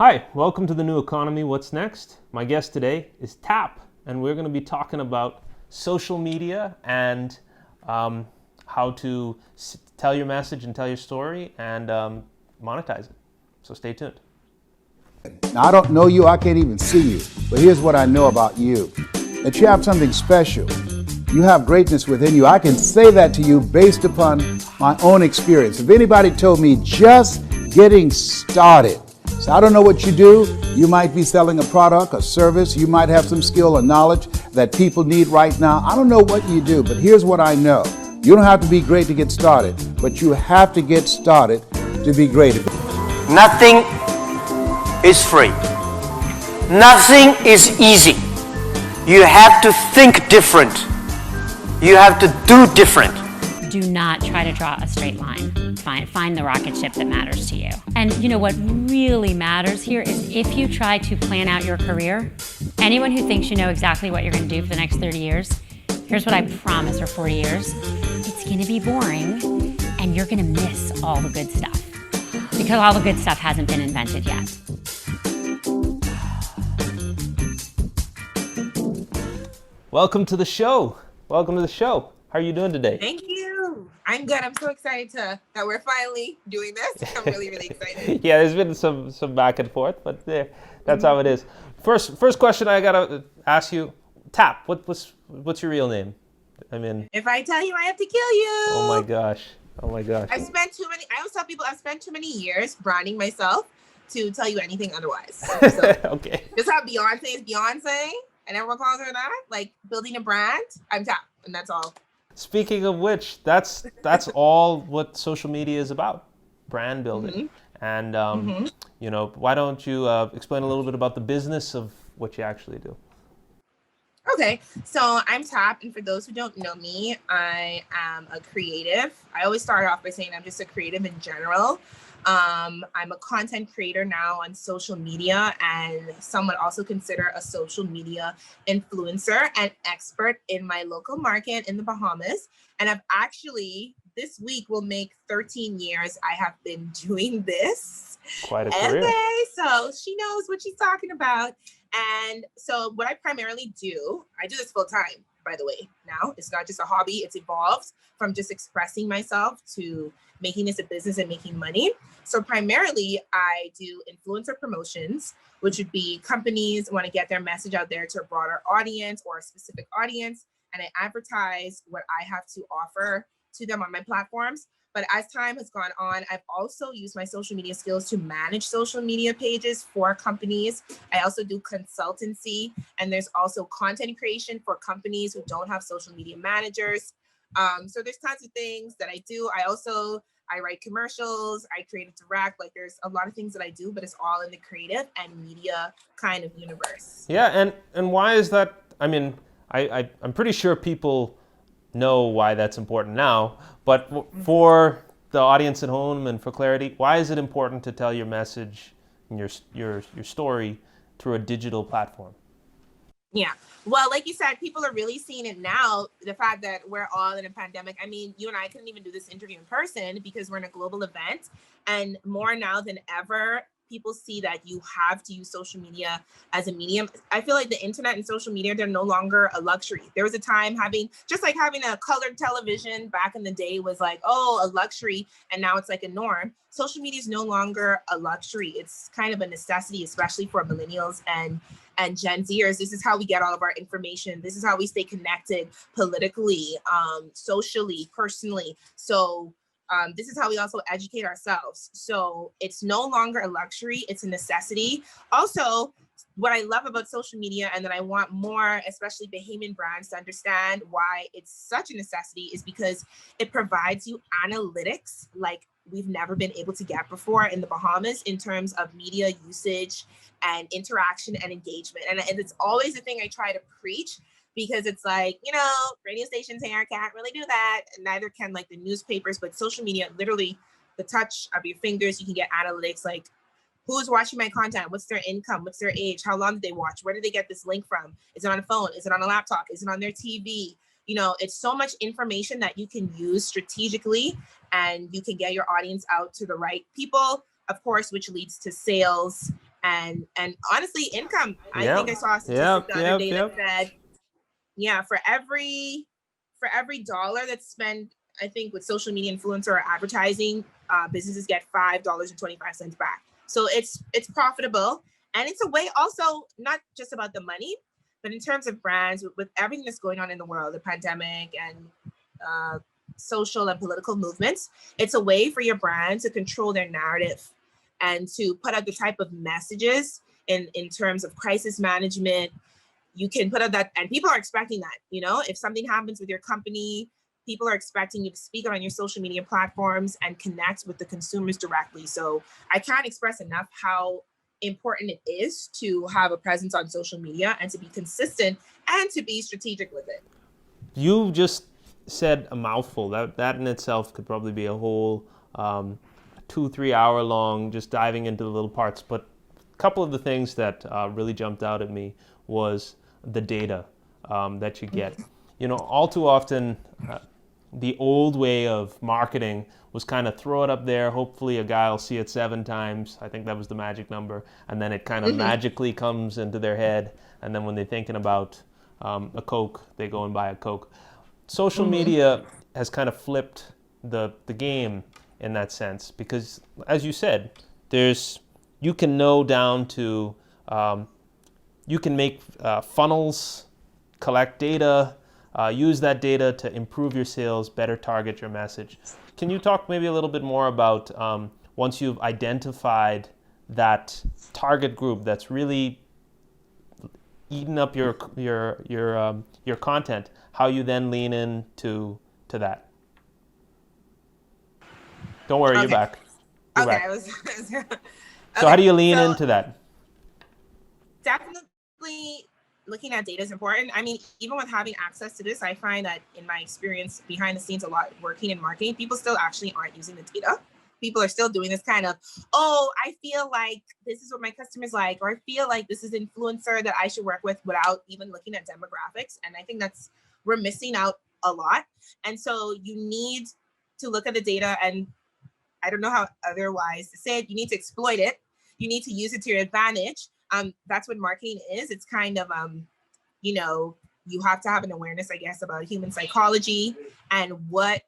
Hi, welcome to the New Economy. What's next? My guest today is Tap, and we're going to be talking about social media and how to tell your message and tell your story and monetize it. So stay tuned. Now, I don't know you, I can't even see you, but here's what I know about you, that you have something special. You have greatness within you. I can say that to you based upon my own experience. If anybody told me just getting started, so I don't know what you do, you might be selling a product, a service, you might have some skill or knowledge that people need right now. I don't know what you do, but here's what I know. You don't have to be great to get started, but you have to get started to be great. Nothing is free. Nothing is easy. You have to think different. You have to do different. Do not try to draw a straight line. Find the rocket ship that matters to you. And you know what really matters here is if you try to plan out your career, anyone who thinks you know exactly what you're going to do for the next 30 years, here's what I promise, or 40 years, it's going to be boring and you're going to miss all the good stuff because all the good stuff hasn't been invented yet. Welcome to the show. Welcome to the show. How are you doing today? Thank you. I'm good. I'm so excited that we're finally doing this. I'm really excited. Yeah, there's been some back and forth, but that's how it is. First question I gotta ask you, Tap. What's your real name? I mean, if I tell you, I have to kill you. Oh my gosh. I always tell people I've spent too many years branding myself to tell you anything otherwise. So, okay. Just how Beyonce is Beyonce, and everyone calls her that. Like building a brand, I'm Tap, and that's all. Speaking of which, that's all what social media is about, brand building. Mm-hmm. And, why don't you explain a little bit about the business of what you actually do? Okay, so I'm Tap, and for those who don't know me, I am a creative. I always start off by saying I'm just a creative in general. I'm a content creator now on social media, and some would also consider a social media influencer and expert in my local market in the Bahamas. And I've actually, this week will make 13 years I have been doing this. Quite a career. So she knows what she's talking about. And so what I primarily do, I do this full time, by the way. Now it's not just a hobby. It's evolved from just expressing myself to making this a business and making money. So primarily I do influencer promotions, which would be companies want to get their message out there to a broader audience or a specific audience. And I advertise what I have to offer to them on my platforms. But as time has gone on, I've also used my social media skills to manage social media pages for companies. I also do consultancy, and there's also content creation for companies who don't have social media managers. So there's tons of things that I do. I write commercials, I create a direct, like there's a lot of things that I do, but it's all in the creative and media kind of universe. Yeah, and why is that? I mean, I'm pretty sure people know why that's important now, but for the audience at home and for clarity, why is it important to tell your message and your story through a digital platform? Yeah. Well, like you said, people are really seeing it now, the fact that we're all in a pandemic. I mean, you and I couldn't even do this interview in person because we're in a global event, and more now than ever, people see that you have to use social media as a medium. I feel like the internet and social media, they're no longer a luxury. There was a time having a colored television back in the day was like, oh, a luxury. And now it's like a norm. Social media is no longer a luxury. It's kind of a necessity, especially for millennials and Gen Zers. This is how we get all of our information. This is how we stay connected politically, socially, personally. So this is how we also educate ourselves. So it's no longer a luxury, it's a necessity. Also, what I love about social media, and that I want more, especially Bahamian brands, to understand why it's such a necessity, is because it provides you analytics like we've never been able to get before in the Bahamas in terms of media usage and interaction and engagement. And it's always a thing I try to preach, because it's like, radio stations here can't really do that. Neither can like the newspapers, but social media, literally the touch of your fingers, you can get analytics like who's watching my content, what's their income, what's their age, how long did they watch, where did they get this link from? Is it on a phone? Is it on a laptop? Is it on their TV? It's so much information that you can use strategically, and you can get your audience out to the right people, of course, which leads to sales And honestly, income. I think I Yep. saw a statistic Yep. the other Yep. day that Yep. said, yeah, for every dollar that's spent, I think with social media influencer or advertising, businesses get $5.25 back. So it's profitable, and it's a way also not just about the money, but in terms of brands, with everything that's going on in the world, the pandemic and uh, social and political movements, it's a way for your brand to control their narrative and to put out the type of messages in terms of crisis management. You can put out that, and people are expecting that. If something happens with your company, people are expecting you to speak on your social media platforms and connect with the consumers directly. So I can't express enough how important it is to have a presence on social media and to be consistent and to be strategic with it. You just said a mouthful. That in itself could probably be a whole 2-3 hour long, just diving into the little parts. But a couple of the things that really jumped out at me was the data that you get. All too often, the old way of marketing was kind of throw it up there. Hopefully, a guy will see it 7 times. I think that was the magic number, and then it kind of magically comes into their head. And then when they're thinking about a Coke, they go and buy a Coke. Social media has kind of flipped the game in that sense because, as you said, you can know down to you can make funnels, collect data, use that data to improve your sales, better target your message. Can you talk maybe a little bit more about once you've identified that target group that's really eating up your content, how you then lean into that? Don't worry, you're Okay. back. You're Okay, back. I was. So how do you Okay, lean so into that? definitely looking at data is important. I mean, even with having access to this, I find that in my experience behind the scenes a lot working in marketing, people still actually aren't using the data. People are still doing this kind of, oh, I feel like this is what my customers like, or I feel like this is an influencer that I should work with without even looking at demographics. And I think we're missing out a lot. And so you need to look at the data, and I don't know how otherwise to say it. You need to exploit it. You need to use it to your advantage. That's what marketing is. It's kind of, you have to have an awareness, I guess, about human psychology and what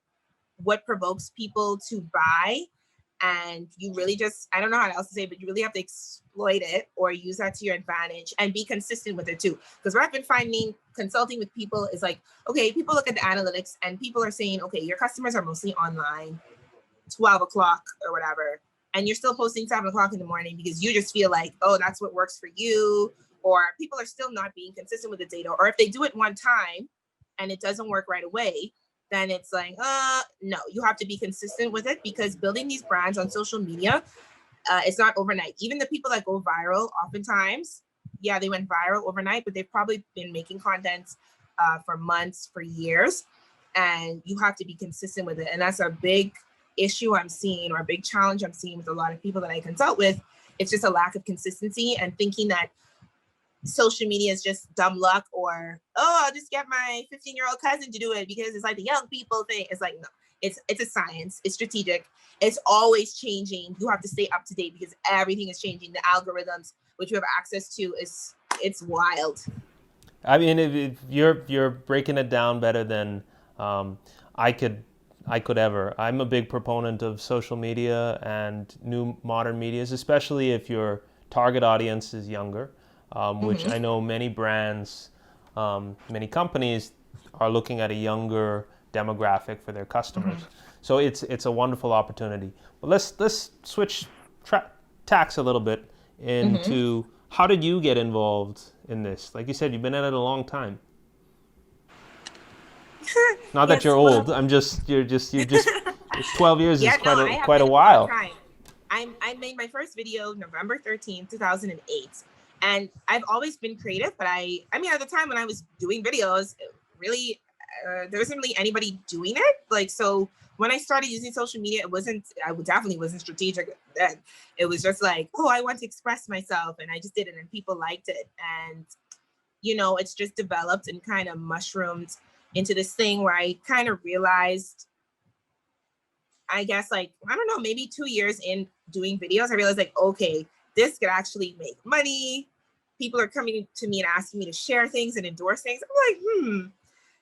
provokes people to buy. And you really just, I don't know how else to say, but you really have to exploit it or use that to your advantage and be consistent with it too. Because what I've been finding consulting with people is like, okay, people look at the analytics and people are saying, okay, your customers are mostly online, 12 o'clock or whatever, and you're still posting 7 o'clock in the morning because you just feel like, oh, that's what works for you. Or people are still not being consistent with the data. Or if they do it one time and it doesn't work right away, then it's like, no, you have to be consistent with it, because building these brands on social media, it's not overnight. Even the people that go viral, oftentimes, yeah, they went viral overnight, but they've probably been making content for months, for years, and you have to be consistent with it. And that's a big issue I'm seeing, or a big challenge I'm seeing with a lot of people that I consult with. It's just a lack of consistency and thinking that social media is just dumb luck, or, oh, I'll just get my 15-year-old cousin to do it because it's like the young people thing. It's like, no, it's a science. It's strategic. It's always changing. You have to stay up to date because everything is changing. The algorithms which you have access to it's wild. I mean, if you're breaking it down better than I could ever. I'm a big proponent of social media and new modern medias, especially if your target audience is younger, which I know many brands, many companies are looking at a younger demographic for their customers. So it's a wonderful opportunity. But let's switch tacks a little bit into how did you get involved in this? Like you said, you've been at it a long time. Not that Yes, you're well, old. You're just 12 years yeah, is no, I have quite been a a long while. time. I made my first video November 13th, 2008. And I've always been creative, but I mean, at the time when I was doing videos, really, there wasn't really anybody doing it. Like, so when I started using social media, I definitely wasn't strategic then. It was just like, oh, I want to express myself. And I just did it and people liked it. And, it's just developed and kind of mushroomed into this thing where I kind of realized, I guess, like, I don't know, maybe 2 years in doing videos, I realized like, okay, this could actually make money. People are coming to me and asking me to share things and endorse things. I'm like,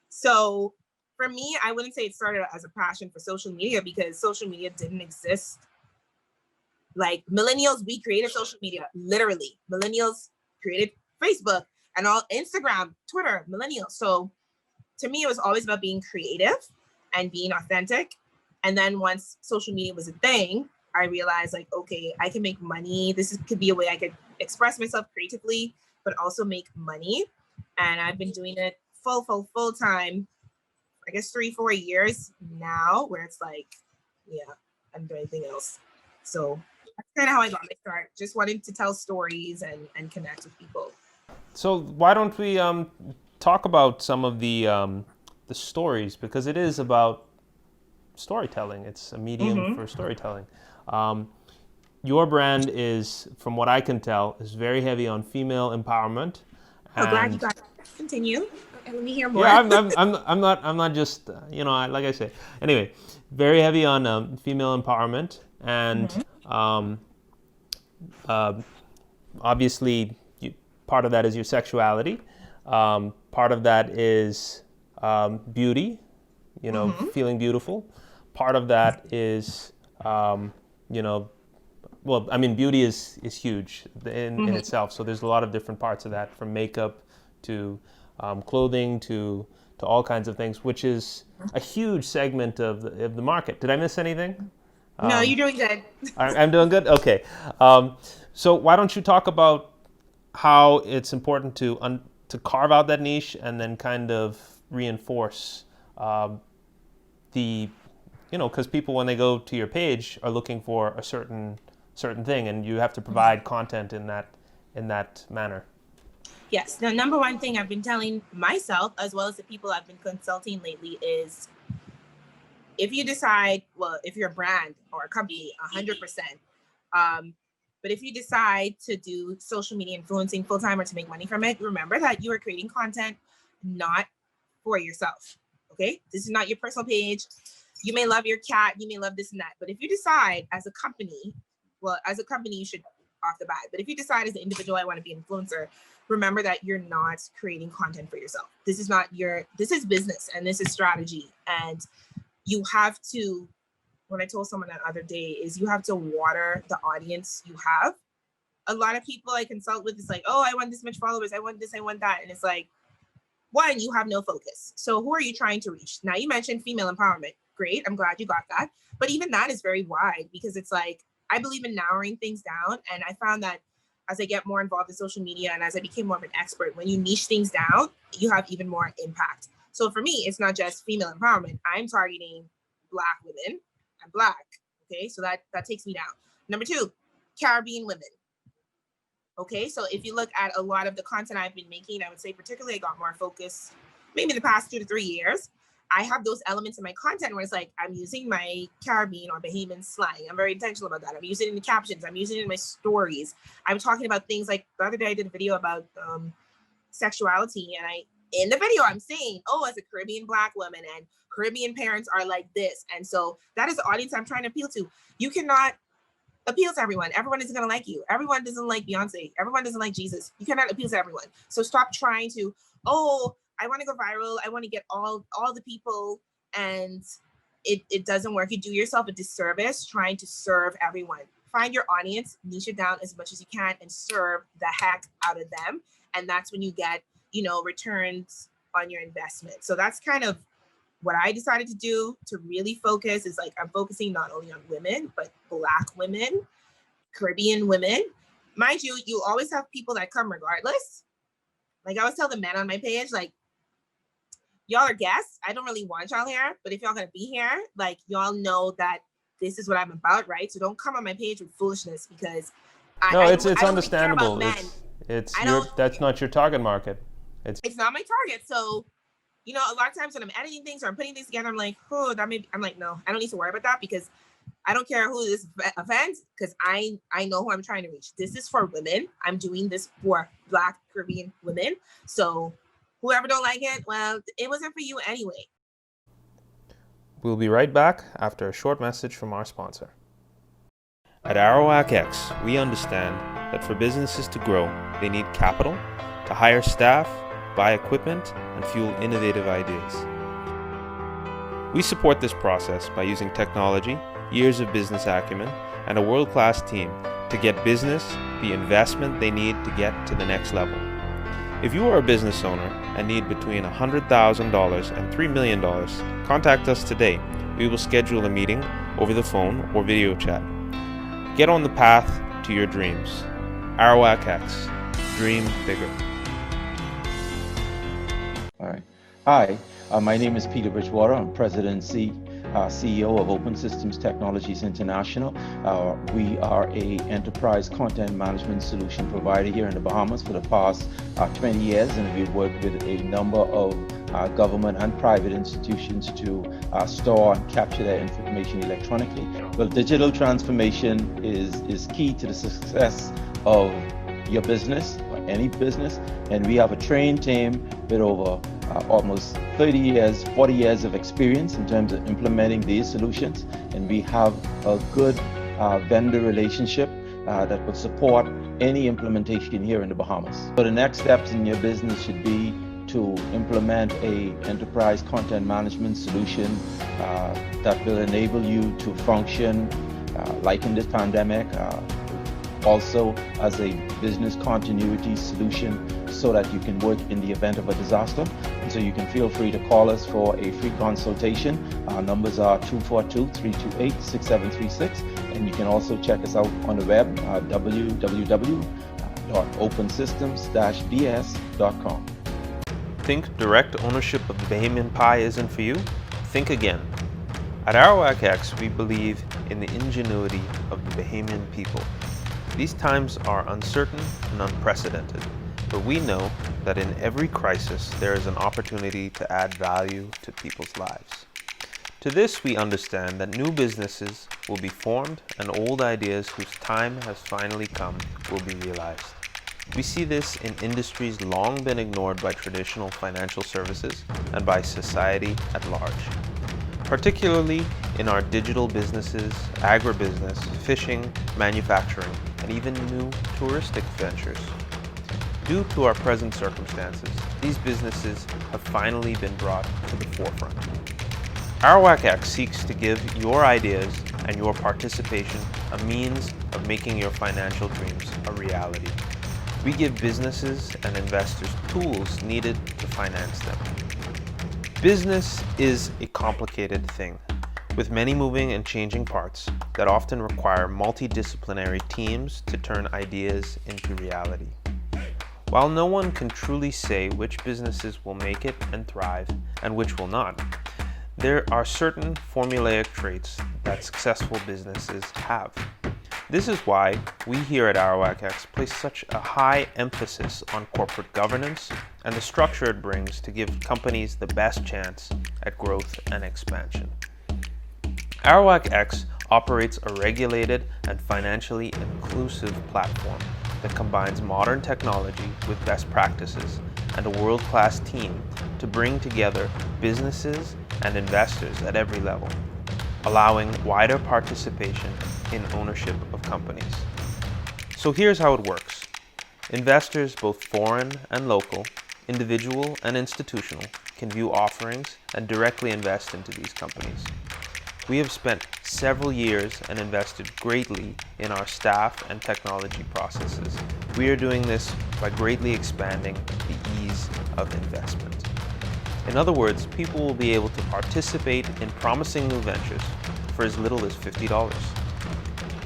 So for me, I wouldn't say it started as a passion for social media because social media didn't exist. Like millennials, we created social media, literally. Millennials created Facebook and all Instagram, Twitter, millennials. So to me, it was always about being creative and being authentic. And then once social media was a thing, I realized like, okay, I can make money. Could be a way I could express myself creatively, but also make money. And I've been doing it full time, I guess 3-4 years now, where it's like, yeah, I'm doing anything else. So that's kind of how I got my start. Just wanting to tell stories and connect with people. So why don't we talk about some of the stories, because it is about storytelling. It's a medium for storytelling. Your brand is, from what I can tell, is very heavy on female empowerment. Oh, glad you got that. Continue. Let me hear more. Yeah, I'm not just like I say. Anyway, very heavy on female empowerment, and obviously, part of that is your sexuality. Part of that is beauty, feeling beautiful. Part of that is, beauty is huge in itself. So there's a lot of different parts of that, from makeup to clothing to all kinds of things, which is a huge segment of the market. Did I miss anything? No, you're doing good. I'm doing good? Okay. So why don't you talk about how it's important to carve out that niche and then kind of reinforce because people, when they go to your page, are looking for a certain thing, and you have to provide content in that manner. Yes. The number one thing I've been telling myself, as well as the people I've been consulting lately, is if you decide, well, if you're a brand or a company, 100%, but if you decide to do social media influencing full-time or to make money from it, remember that you are creating content not for yourself, okay? This is not your personal page. You may love your cat, you may love this and that, but if you decide as a company, you should off the bat, but if you decide as an individual, I want to be an influencer, remember that you're not creating content for yourself. This is business and this is strategy. And you have to, what I told someone that other day is you have to water the audience you have. A lot of people I consult with is like, oh, I want this much followers, I want this, I want that. And it's like, one, you have no focus. So who are you trying to reach? Now you mentioned female empowerment. Great, I'm glad you got that. But even that is very wide, because it's like, I believe in narrowing things down. And I found that as I get more involved in social media and as I became more of an expert, when you niche things down, you have even more impact. So for me, it's not just female empowerment. I'm targeting Black women. I'm Black. Okay, so that takes me down. Number two, Caribbean women. Okay, so if you look at a lot of the content I've been making, I would say particularly I got more focus maybe in the past 2 to 3 years. I have those elements in my content where it's like, I'm using my Caribbean or Bahamian slang. I'm very intentional about that. I'm using it in the captions. I'm using it in my stories. I'm talking about things like the other day I did a video about sexuality. And in the video, I'm saying, oh, as a Caribbean Black woman and Caribbean parents are like this. And so that is the audience I'm trying to appeal to. You cannot appeal to everyone. Everyone isn't going to like you. Everyone doesn't like Beyonce. Everyone doesn't like Jesus. You cannot appeal to everyone. So stop trying to, I want to go viral. I want to get all the people, and it doesn't work. You do yourself a disservice trying to serve everyone. Find your audience, niche it down as much as you can, and serve the heck out of them. And that's when you get, returns on your investment. So that's kind of what I decided to do to really focus is like, I'm focusing not only on women, but Black women, Caribbean women. Mind you, you always have people that come regardless. Like I always tell the men on my page, like, y'all are guests. I don't really want y'all here, but if y'all gonna be here, like y'all know that this is what I'm about, right? So don't come on my page with foolishness, because it's I don't understandable. Really care about men. That's not your target market. It's not my target. So, a lot of times when I'm editing things or I'm putting things together, I'm like, I'm like, no, I don't need to worry about that, because I don't care who this offends, because I know who I'm trying to reach. This is for women. I'm doing this for Black Caribbean women. So whoever don't like it, well, it wasn't for you anyway. We'll be right back after a short message from our sponsor. At Arawak X, we understand that for businesses to grow, they need capital to hire staff, buy equipment, and fuel innovative ideas. We support this process by using technology, years of business acumen, and a world-class team to get business the investment they need to get to the next level. If you are a business owner and need between $100,000 and $3 million, contact us today. We will schedule a meeting over the phone or video chat. Get on the path to your dreams. Arawak X. Dream bigger. All right. Hi, my name is Peter Bridgewater. I'm President and CEO of Open Systems Technologies International. We are a enterprise content management solution provider here in the Bahamas for the past 20 years, and we've worked with a number of government and private institutions to store and capture their information electronically. Well, digital transformation is key to the success of your business or any business, and we have a trained team with over almost 30 years, 40 years of experience in terms of implementing these solutions, and we have a good vendor relationship that will support any implementation here in the Bahamas. So the next steps in your business should be to implement a enterprise content management solution that will enable you to function like in this pandemic, also as a business continuity solution so that you can work in the event of a disaster. And so you can feel free to call us for a free consultation. Our numbers are 242-328-6736, and you can also check us out on the web at www.opensystems-bs.com. Think direct ownership of the Bahamian pie isn't for you? Think again. At Arawak X, we believe in the ingenuity of the Bahamian people. These times are uncertain and unprecedented, but we know that in every crisis there is an opportunity to add value to people's lives. To this, we understand that new businesses will be formed and old ideas whose time has finally come will be realized. We see this in industries long been ignored by traditional financial services and by society at large, particularly in our digital businesses, agribusiness, fishing, manufacturing, and even new touristic ventures. Due to our present circumstances, these businesses have finally been brought to the forefront. Arawak X seeks to give your ideas and your participation a means of making your financial dreams a reality. We give businesses and investors tools needed to finance them. Business is a complicated thing, with many moving and changing parts that often require multidisciplinary teams to turn ideas into reality. While no one can truly say which businesses will make it and thrive and which will not, there are certain formulaic traits that successful businesses have. This is why we here at Arawak X place such a high emphasis on corporate governance and the structure it brings to give companies the best chance at growth and expansion. Arawak X operates a regulated and financially inclusive platform that combines modern technology with best practices and a world-class team to bring together businesses and investors at every level, allowing wider participation in ownership of companies. So here's how it works. Investors, both foreign and local, individual and institutional, can view offerings and directly invest into these companies. We have spent several years and invested greatly in our staff and technology processes. We are doing this by greatly expanding the ease of investment. In other words, people will be able to participate in promising new ventures for as little as $50.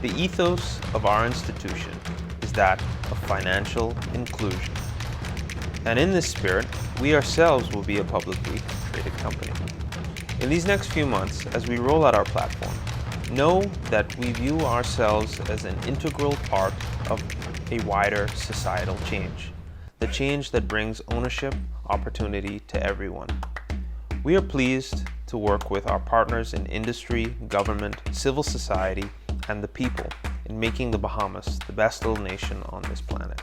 The ethos of our institution is that of financial inclusion. And in this spirit, we ourselves will be a publicly traded company. In these next few months, as we roll out our platform, know that we view ourselves as an integral part of a wider societal change, the change that brings ownership, opportunity to everyone. We are pleased to work with our partners in industry, government, civil society, and the people in making the Bahamas the best little nation on this planet.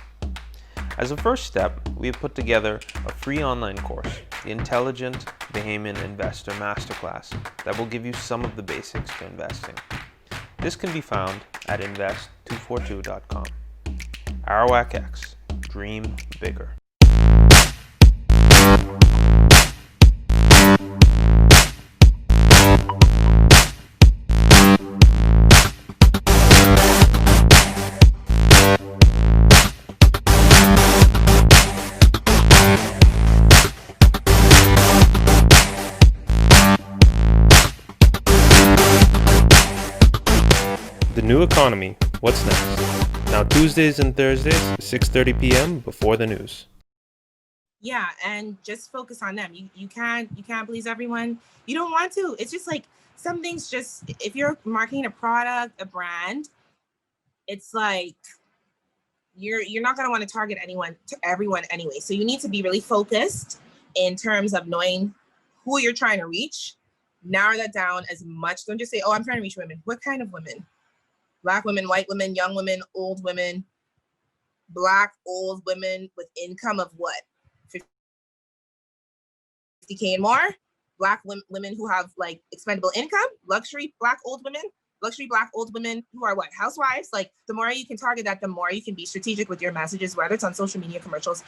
As a first step, we have put together a free online course, the Intelligent Bahamian Investor Masterclass, that will give you some of the basics to investing. This can be found at invest242.com. Arawak X. Dream bigger. The New Economy. What's next? Now Tuesdays and Thursdays, 6:30 p.m. before the news. Yeah, and just focus on them. You can't please everyone. You don't want to. It's just like some things. Just if you're marketing a product, a brand, it's like you're not gonna want to target everyone anyway. So you need to be really focused in terms of knowing who you're trying to reach. Narrow that down as much. Don't just say, "Oh, I'm trying to reach women." What kind of women? Black women, white women, young women, old women, Black old women with income of what? 50K and more. Black women who have like expendable income, luxury Black old women who are what? Housewives. Like the more you can target that, the more you can be strategic with your messages, whether it's on social media, commercials,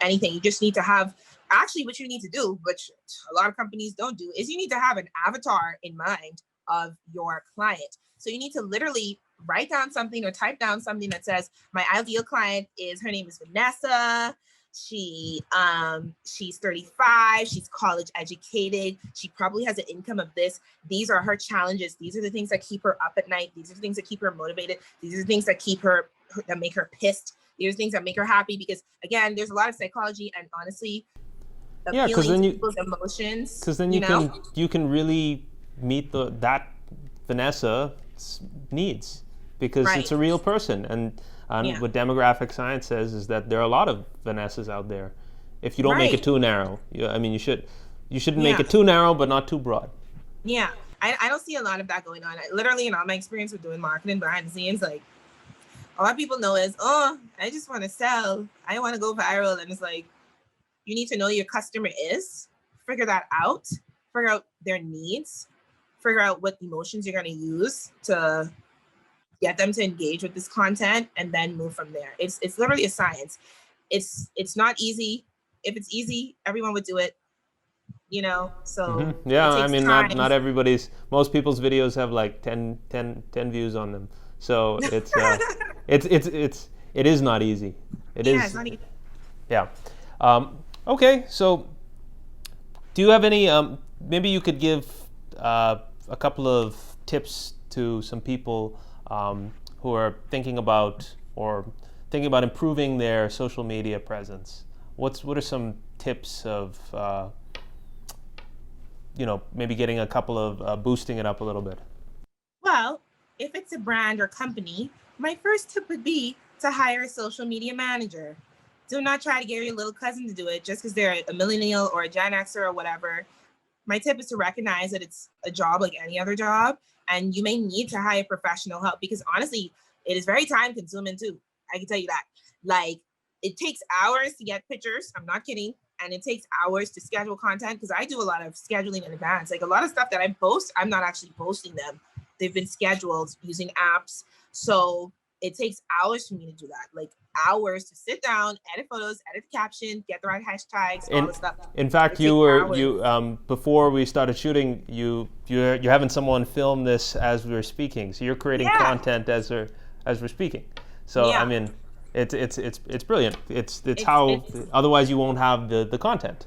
anything. You just need to have, actually what you need to do, which a lot of companies don't do, is you need to have an avatar in mind of your client. So you need to literally write down something or type down something that says, my ideal client her name is Vanessa. She's 35, she's college educated, she probably has an income of this. These are her challenges. These are the things that keep her up at night. These are the things that keep her motivated. These are the things that that make her pissed. These are the things that make her happy, because again, there's a lot of psychology and honestly appealing to people's emotions. Because then you can really meet that Vanessa's needs, because it's a real person. And what demographic science says is that there are a lot of Vanessas out there. If you don't make it too narrow, you shouldn't make it too narrow, but not too broad. Yeah, I don't see a lot of that going on. Literally, in all my experience with doing marketing behind the scenes, like a lot of people know is, oh, I just want to sell. I want to go viral, and it's like you need to know your customer is, figure that out, figure out their needs, figure out what emotions you're going to use to get them to engage with this content, and then move from there. It's literally a science. It's not easy. If it's easy, everyone would do it. So yeah, I mean, not everybody's. Most people's videos have like 10 views on them. So it's it is not easy. It's not easy. Yeah. Okay, so do you have any? Maybe you could give a couple of tips to some people who are thinking about improving their social media presence. What are some tips of maybe getting a couple of boosting it up a little bit? Well, if it's a brand or company, my first tip would be to hire a social media manager. Do not try to get your little cousin to do it just because they're a millennial or a Gen Xer or whatever. My tip is to recognize that it's a job like any other job, and you may need to hire professional help, because honestly, it is very time consuming too. I can tell you that. Like, it takes hours to get pictures. I'm not kidding. And it takes hours to schedule content, because I do a lot of scheduling in advance. Like a lot of stuff that I post, I'm not actually posting them. They've been scheduled using apps. So it takes hours for me to do that. Like hours to sit down, edit photos, edit the caption, get the right hashtags, all the stuff. In fact, before we started shooting, you're having someone film this as we're speaking. So you're creating content as we're speaking. So I mean, it's brilliant. It's how otherwise you won't have the content.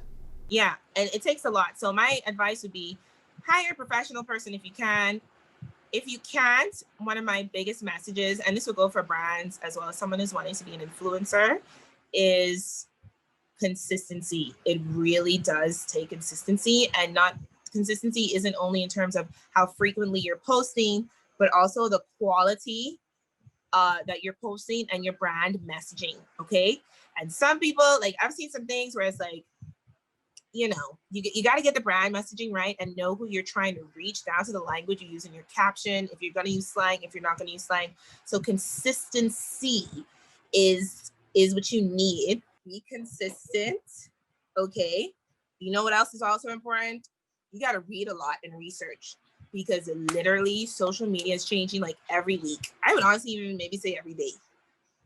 Yeah, and it takes a lot. So my advice would be hire a professional person if you can. If you can't, one of my biggest messages, and this will go for brands as well as someone who's wanting to be an influencer, is consistency. It really does take consistency, and not consistency isn't only in terms of how frequently you're posting, but also the quality that you're posting and your brand messaging. Okay. And some people, like, I've seen some things where it's like, you got to get the brand messaging right and know who you're trying to reach, down to the language you use in your caption, if you're going to use slang, if you're not going to use slang. So consistency is what you need. Be consistent. Okay. You know what else is also important? You got to read a lot and research, because literally social media is changing like every week. I would honestly even maybe say every day.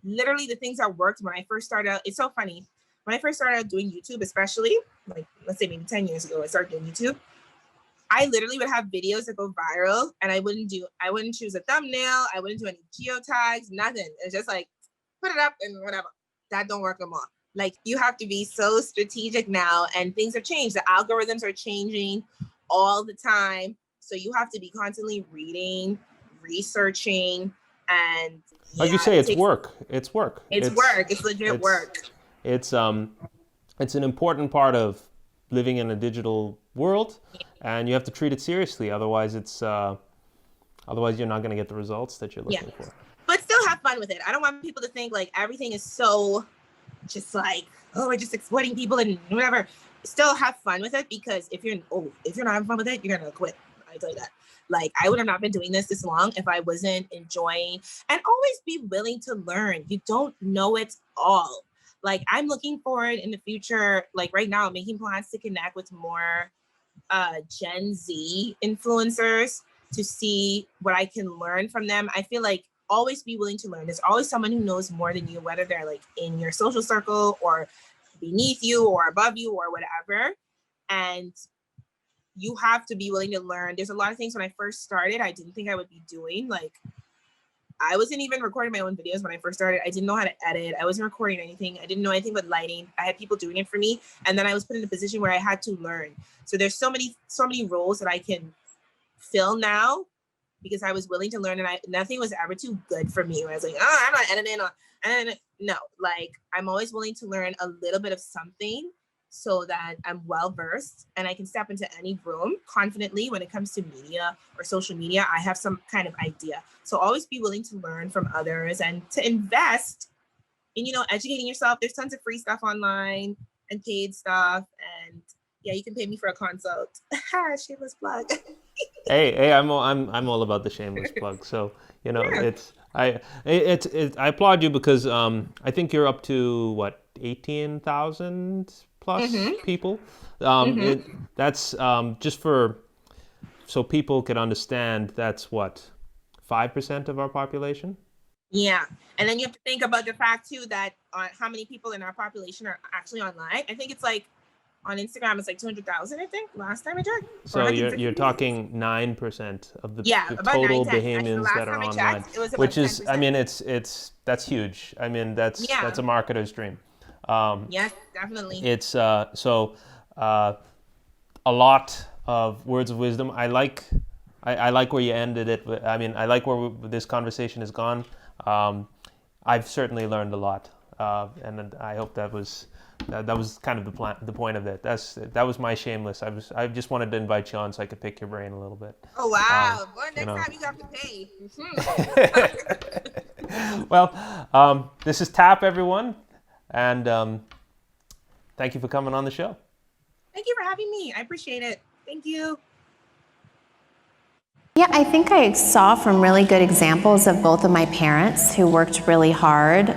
literally the things that worked when I first started out. It's so funny. When I first started out doing YouTube, especially like, let's say maybe 10 years ago, I started doing YouTube. I literally would have videos that go viral and I wouldn't choose a thumbnail. I wouldn't do any geotags, nothing. It's just like, put it up and whatever. That don't work no more. Like, you have to be so strategic now, and things have changed. The algorithms are changing all the time. So you have to be constantly reading, researching, and like you say, it's work. It's work. It's work. It's legit work. It's an important part of living in a digital world, and you have to treat it seriously. Otherwise, otherwise you're not going to get the results that you're looking for. But still have fun with it. I don't want people to think like everything is so just like, oh, we're just exploiting people and whatever. Still have fun with it, because if you're not having fun with it, you're gonna quit. I tell you that. Like, I would have not been doing this long if I wasn't enjoying, and always be willing to learn. You don't know it all. Like, I'm looking forward in the future, like right now, making plans to connect with more Gen Z influencers to see what I can learn from them. I feel like always be willing to learn. There's always someone who knows more than you, whether they're like in your social circle or beneath you or above you or whatever. And you have to be willing to learn. There's a lot of things when I first started, I didn't think I would be doing. Like, I wasn't even recording my own videos when I first started. I didn't know how to edit. I wasn't recording anything. I didn't know anything but lighting. I had people doing it for me. And then I was put in a position where I had to learn. So there's so many roles that I can fill now because I was willing to learn, and nothing was ever too good for me. Where I was like, oh, I'm not editing. No, like, I'm always willing to learn a little bit of something so that I'm well-versed and I can step into any room confidently. When it comes to media or social media, I have some kind of idea. So always be willing to learn from others and to invest in, educating yourself. There's tons of free stuff online and paid stuff. And yeah, you can pay me for a consult. Shameless plug. Hey, I'm all about the shameless plug. So, yeah. I applaud you because I think you're up to what, 18,000 plus people. That's just so people could understand. That's what, 5% of our population. Yeah, and then you have to think about the fact too that how many people in our population are actually online. I think it's like on Instagram, it's like 200,000. I think last time I checked. So you're talking 9% of the about total 9, Bahamians that are online, checked, which is, 10%. I mean, that's huge. I mean, that's a marketer's dream. Yes, definitely. It's so a lot of words of wisdom. I like where you ended it. I mean, I like where this conversation has gone. I've certainly learned a lot, and I hope that was kind of the point of it. That was my shameless. I just wanted to invite you on so I could pick your brain a little bit. Oh wow! Boy, next time you have to pay. Well, this is TAP, everyone, and thank you for coming on the show. Thank you for having me. I appreciate it. Thank you. Yeah, I think I saw from really good examples of both of my parents who worked really hard.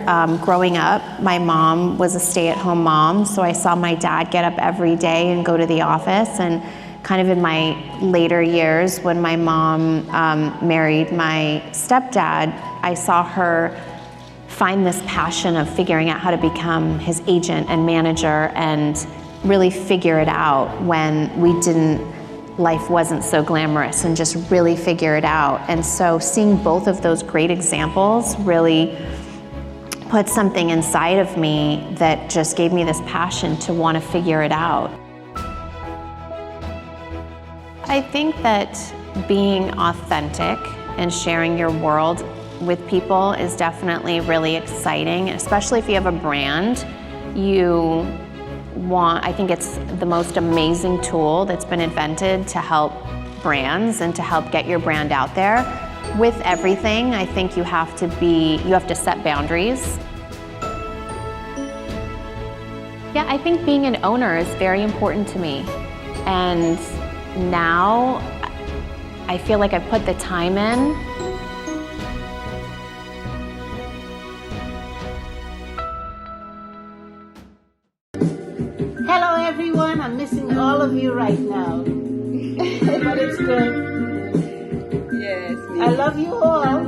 Growing up, my mom was a stay-at-home mom, so I saw my dad get up every day and go to the office. And kind of in my later years, when my mom married my stepdad, I saw her find this passion of figuring out how to become his agent and manager and really figure it out when life wasn't so glamorous, and just really figure it out. And so seeing both of those great examples really put something inside of me that just gave me this passion to want to figure it out. I think that being authentic and sharing your world with people is definitely really exciting, especially if you have a brand. I think it's the most amazing tool that's been invented to help brands and to help get your brand out there. With everything, I think you have to set boundaries. Yeah, I think being an owner is very important to me. And now I feel like I've put the time in. Hello everyone, I'm missing all of you right now. But it's good. Yes. I love you all.